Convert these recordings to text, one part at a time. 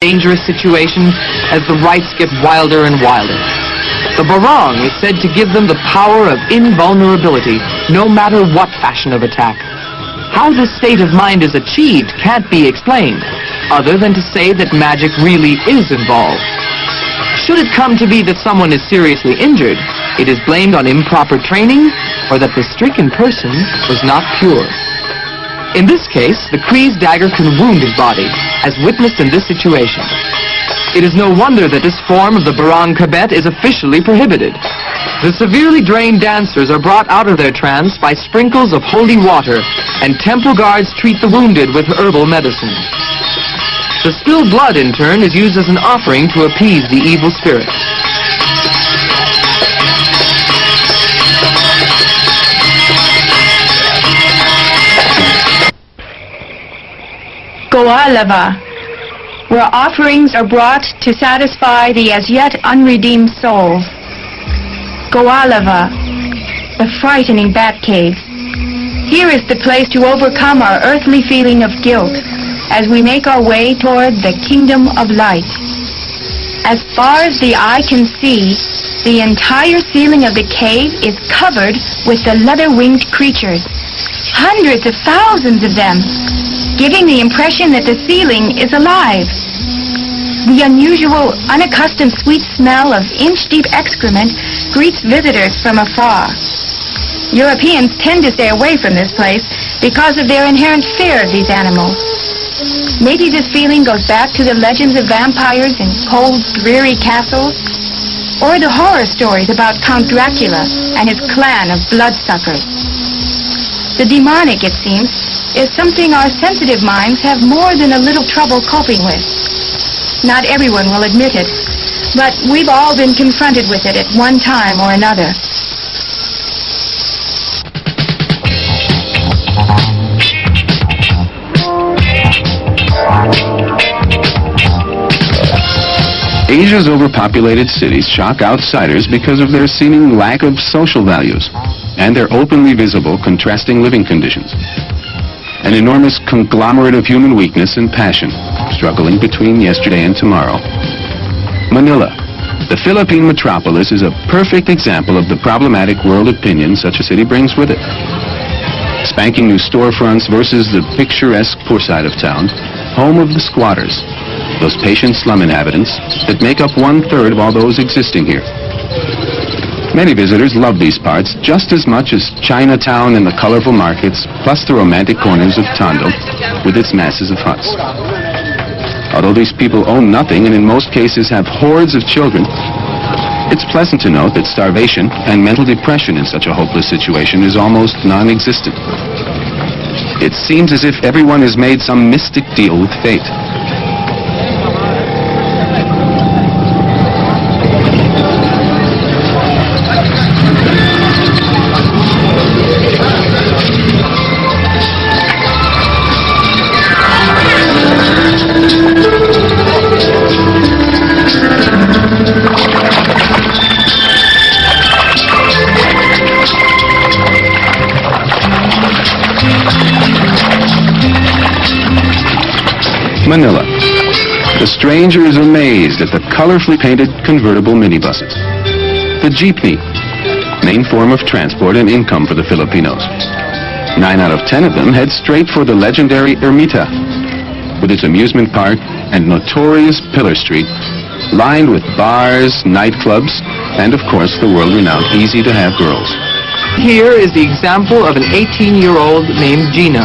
dangerous situations as the rites get wilder and wilder. The barong is said to give them the power of invulnerability, no matter what fashion of attack. How this state of mind is achieved can't be explained, other than to say that magic really is involved. Should it come to be that someone is seriously injured, it is blamed on improper training or that the stricken person was not pure. In this case, the Kree's dagger can wound his body, as witnessed in this situation. It is no wonder that this form of the barong kabet is officially prohibited. The severely drained dancers are brought out of their trance by sprinkles of holy water, and temple guards treat the wounded with herbal medicine. The spilled blood, in turn, is used as an offering to appease the evil spirit. Goalava, where offerings are brought to satisfy the as yet unredeemed souls. Goalava, the frightening bat cave. Here is the place to overcome our earthly feeling of guilt as we make our way toward the kingdom of light. As far as the eye can see, the entire ceiling of the cave is covered with the leather-winged creatures, hundreds of thousands of them, giving the impression that the ceiling is alive. The unusual, unaccustomed sweet smell of inch-deep excrement greets visitors from afar. Europeans tend to stay away from this place because of their inherent fear of these animals. Maybe this feeling goes back to the legends of vampires in cold, dreary castles, or the horror stories about Count Dracula and his clan of bloodsuckers. The demonic, it seems, is something our sensitive minds have more than a little trouble coping with. Not everyone will admit it, but we've all been confronted with it at one time or another. Asia's overpopulated cities shock outsiders because of their seeming lack of social values and their openly visible contrasting living conditions. An enormous conglomerate of human weakness and passion, struggling between yesterday and tomorrow. Manila, the Philippine metropolis, is a perfect example of the problematic world opinion such a city brings with it. Spanking new storefronts versus the picturesque poor side of town, home of the squatters, those patient slum inhabitants that make up 1/3 of all those existing here. Many visitors love these parts just as much as Chinatown and the colorful markets, plus the romantic corners of Tondo with its masses of huts. Although these people own nothing and in most cases have hordes of children, it's pleasant to note that starvation and mental depression in such a hopeless situation is almost non-existent. It seems as if everyone has made some mystic deal with fate. Manila. The stranger is amazed at the colorfully painted convertible minibuses. The jeepney, main form of transport and income for the Filipinos. 9 out of 10 of them head straight for the legendary Ermita, with its amusement park and notorious Pillar Street, lined with bars, nightclubs, and of course the world-renowned easy-to-have girls. Here is the example of an 18-year-old named Gina,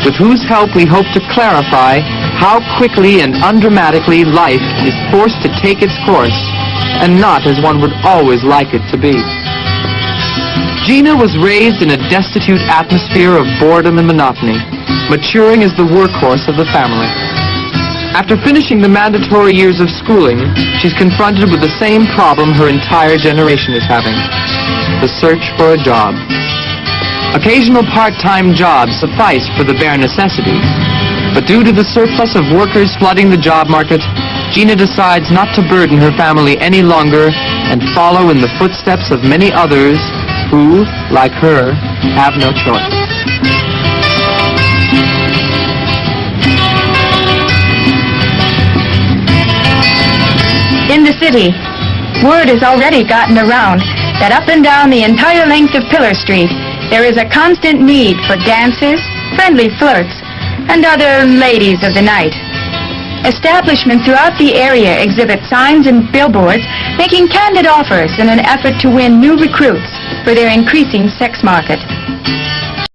with whose help we hope to clarify how quickly and undramatically life is forced to take its course, and not as one would always like it to be. Gina was raised in a destitute atmosphere of boredom and monotony, maturing as the workhorse of the family. After finishing the mandatory years of schooling, she's confronted with the same problem her entire generation is having: the search for a job. Occasional part-time jobs suffice for the bare necessities, but due to the surplus of workers flooding the job market, Gina decides not to burden her family any longer and follow in the footsteps of many others who, like her, have no choice. the city, word has already gotten around that up and down the entire length of Pillar Street, there is a constant need for dancers, friendly flirts, and other ladies of the night. Establishments throughout the area exhibit signs and billboards making candid offers in an effort to win new recruits for their increasing sex market.